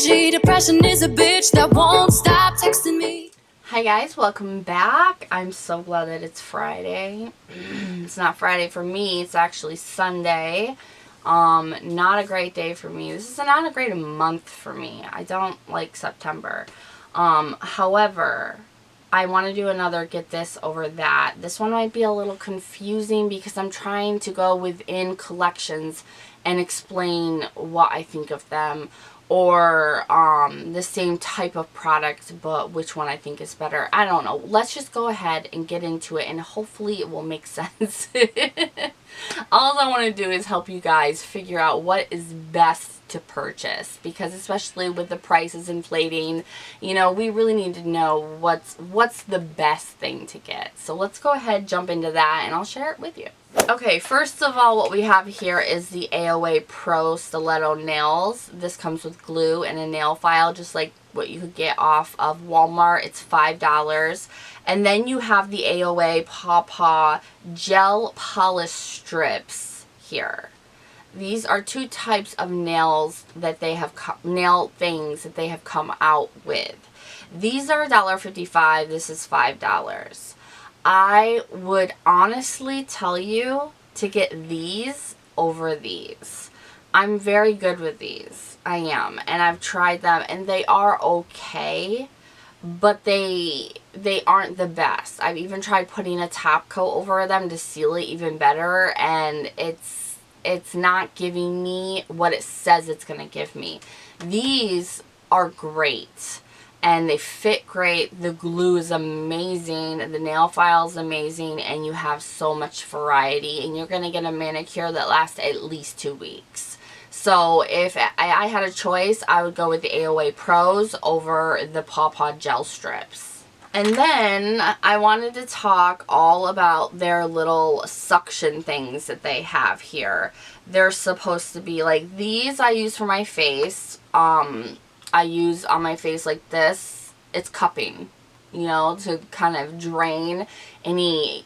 energy. Depression is a bitch that won't stop texting me. Hi guys, welcome back. I'm so glad that it's Friday. It's not Friday for me, it's actually Sunday. Not a great day for me. This is not a great month for me. I don't like September. However, I want to do another get this over that. This one might be a little confusing because I'm trying to go within collections and explain what I think of them, or the same type of product but which one I think is better. I don't know. Let's just go ahead and get into it and hopefully it will make sense. All I want to do is help you guys figure out what is best to purchase, because especially with the prices inflating, you know, we really need to know what's the best thing to get. So let's go ahead, jump into that, and I'll share it with you. Okay, first of all, what we have here is the AOA Pro Stiletto Nails. This comes with glue and a nail file, just like what you could get off of Walmart. It's $5. And then you have the AOA Paw Paw Gel Polish Strips here. These are two types of nails that they have, nail things that they have come out with. These are $1.55. This is $5. I would honestly tell you to get these over these. I'm very good with these. I am. And I've tried them and they are okay, but they aren't the best. I've even tried putting a top coat over them to seal it even better, and it's not giving me what it says it's going to give me. These are great. And they fit great. The glue is amazing. The nail file is amazing. And you have so much variety. And you're going to get a manicure that lasts at least 2 weeks. So if I had a choice, I would go with the AOA Pros over the Paw Paw Gel Strips. And then I wanted to talk all about their little suction things that they have here. They're supposed to be like these I use for my face. I use on my face like this. It's cupping, you know, to kind of drain any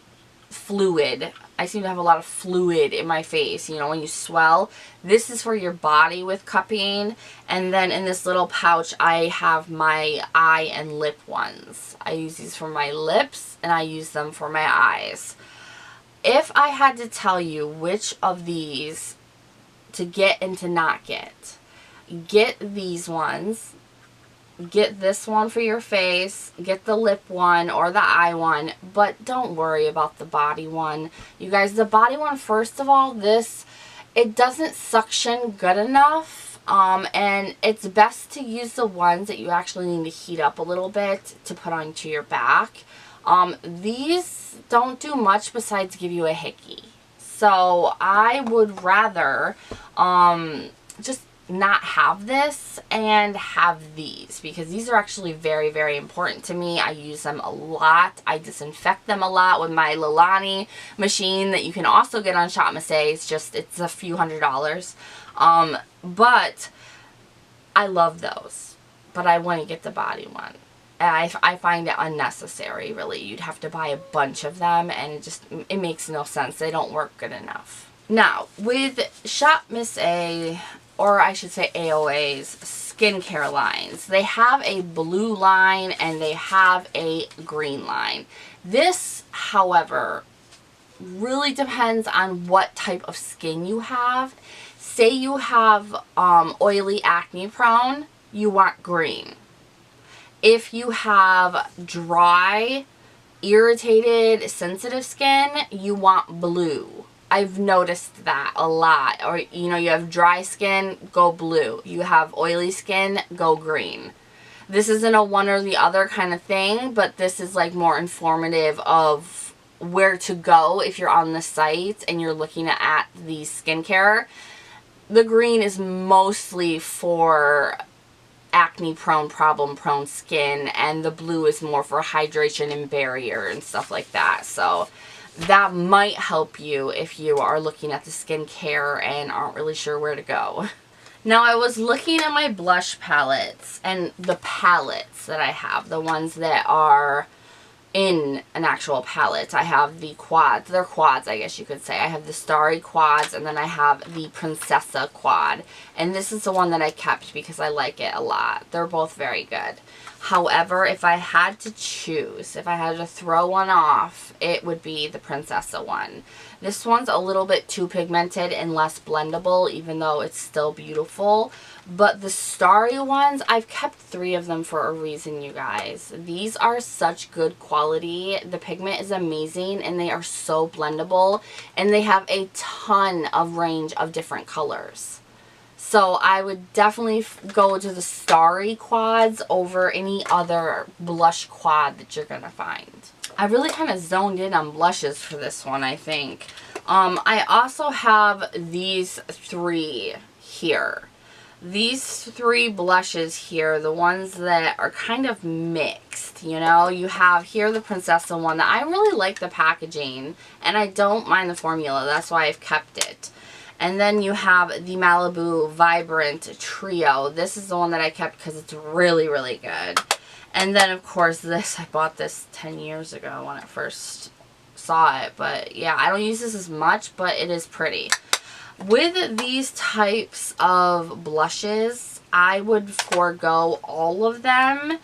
fluid. I seem to have a lot of fluid in my face, you know, when you swell. This is for your body with cupping. And then in this little pouch, I have my eye and lip ones. I use these for my lips and I use them for my eyes. If I had to tell you which of these to get and to not get these ones. Get this one for your face. Get the lip one or the eye one. But don't worry about the body one. You guys, the body one, first of all, it doesn't suction good enough. And it's best to use the ones that you actually need to heat up a little bit to put onto your back. These don't do much besides give you a hickey. So I would rather just not have this and have these, because these are actually very, very important to me. I use them a lot. I disinfect them a lot with my Lilani machine that you can also get on ShopMissA. It's a few $100s. But I love those, but I want to get the body one. And I find it unnecessary, really. You'd have to buy a bunch of them and it makes no sense. They don't work good enough. Now, with ShopMissA, or I should say AOA's skincare lines, they have a blue line and they have a green line. This, however, really depends on what type of skin you have. Say you have oily, acne prone, you want green. If you have dry, irritated, sensitive skin, you want blue. I've noticed that a lot. Or, you know, you have dry skin, go blue. You have oily skin, go green. This isn't a one or the other kind of thing, but this is like more informative of where to go if you're on the site and you're looking at the skincare. The green is mostly for acne prone, problem prone skin, and the blue is more for hydration and barrier and stuff like that. So that might help you if you are looking at the skincare and aren't really sure where to go. Now, I was looking at my blush palettes and the palettes that I have, the ones that are in an actual palette. I have the quads. They're quads, I guess you could say. I have the Starry quads, and then I have the Princessa quad. And this is the one that I kept because I like it a lot. They're both very good. However, if I had to choose, if I had to throw one off, it would be the Princessa one. This one's a little bit too pigmented and less blendable, even though it's still beautiful. But the Starry ones, I've kept 3 of them for a reason, you guys. These are such good quality. The pigment is amazing, and they are so blendable. And they have a ton of range of different colors. So I would definitely go to the Starry quads over any other blush quad that you're going to find. I really kind of zoned in on blushes for this one, I think. I also have these 3 here. These 3 blushes here, the ones that are kind of mixed, you know. You have here the Princessa one that I really like the packaging, and I don't mind the formula. That's why I've kept it. And then you have the Malibu Vibrant Trio. This is the one that I kept because it's really, really good. And then, of course, this, I bought this 10 years ago when I first saw it. But, yeah, I don't use this as much, but it is pretty. With these types of blushes, I would forego all of them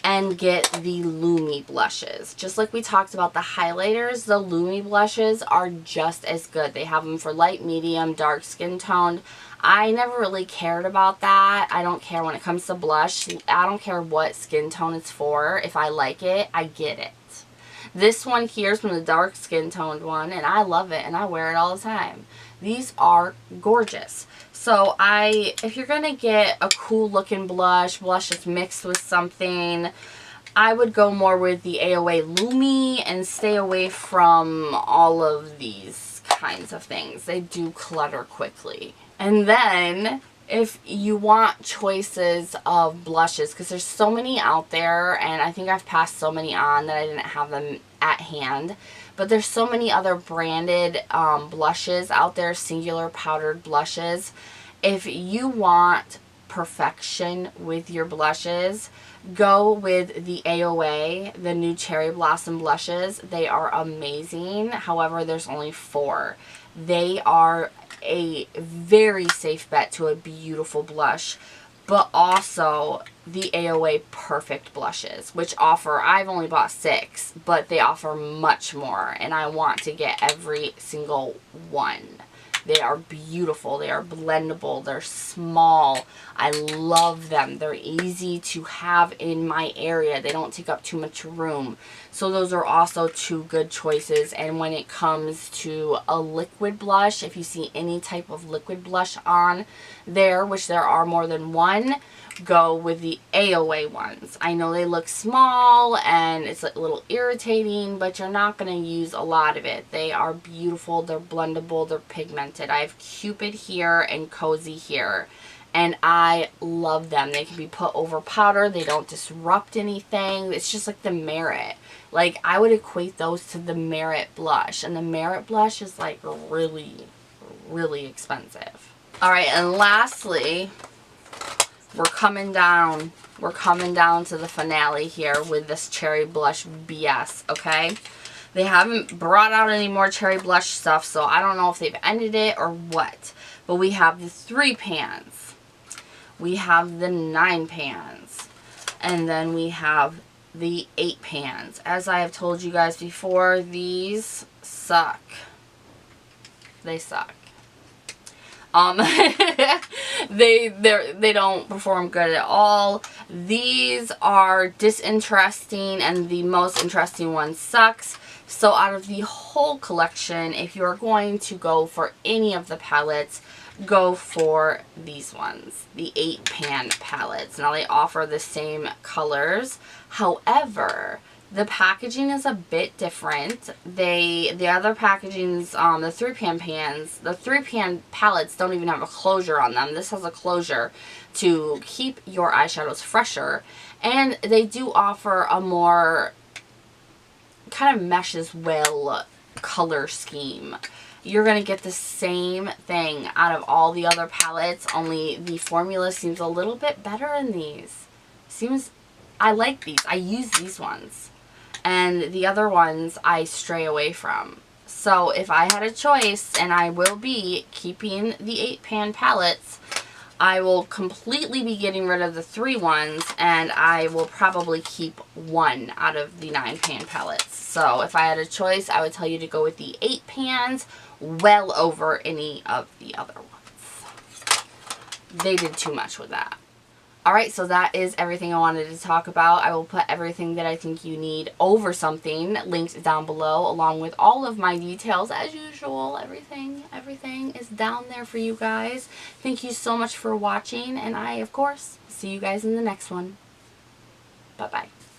and get the Lumi blushes. Just like we talked about the highlighters, the Lumi blushes are just as good. They have them for light, medium, dark skin toned. I never really cared about that. I don't care when it comes to blush. I don't care what skin tone it's for. If I like it, I get it. This one here is from the dark skin toned one, and I love it, and I wear it all the time. These are gorgeous. So if you're going to get a cool looking blush that's mixed with something, I would go more with the AOA Lumi and stay away from all of these kinds of things. They do clutter quickly. And then if you want choices of blushes, because there's so many out there, and I think I've passed so many on that I didn't have them at hand. But there's so many other branded blushes out there, singular powdered blushes. If you want perfection with your blushes, go with the AOA, the new Cherry Blossom blushes. They are amazing. However, there's only 4. They are a very safe bet to a beautiful blush. But also the AOA Perfect blushes, which offer, I've only bought 6, but they offer much more, and I want to get every single one. They are beautiful. They are blendable. They're small. I love them. They're easy to have in my area. They don't take up too much room. So those are also 2 good choices. And when it comes to a liquid blush, if you see any type of liquid blush on there, which there are more than one, go with the AOA ones. I know they look small and it's a little irritating, but you're not going to use a lot of it. They are beautiful, they're blendable, they're pigmented. I have Cupid here and Cozy here, and I love them. They can be put over powder, they don't disrupt anything. It's just like the Merit. Like, I would equate those to the Merit blush, and the Merit blush is like really, really expensive. Alright, and lastly, we're coming down to the finale here with this Cherry Blush BS, okay? They haven't brought out any more Cherry Blush stuff, so I don't know if they've ended it or what. But we have the 3 pans. We have the 9 pans. And then we have the 8 pans. As I have told you guys before, these suck. They suck. They don't perform good at all. These are disinteresting, and the most interesting one sucks. So out of the whole collection, if you're going to go for any of the palettes, go for these ones, the 8 pan palettes. Now they offer the same colors. However, the packaging is a bit different. The other packagings, the 3 pan pans, the 3 pan palettes don't even have a closure on them. This has a closure to keep your eyeshadows fresher. And they do offer a more kind of meshes well color scheme. You're going to get the same thing out of all the other palettes, only the formula seems a little bit better in these. I like these. I use these ones. and the other ones I stray away from. So if I had a choice, and I will be keeping the 8-pan palettes, I will completely be getting rid of the 3 ones, and I will probably keep 1 out of the 9-pan palettes. So if I had a choice, I would tell you to go with the 8 pans well over any of the other ones. They did too much with that. Alright, so that is everything I wanted to talk about. I will put everything that I think you need over something linked down below, along with all of my details as usual. Everything is down there for you guys. Thank you so much for watching, and I, of course, see you guys in the next one. Bye-bye.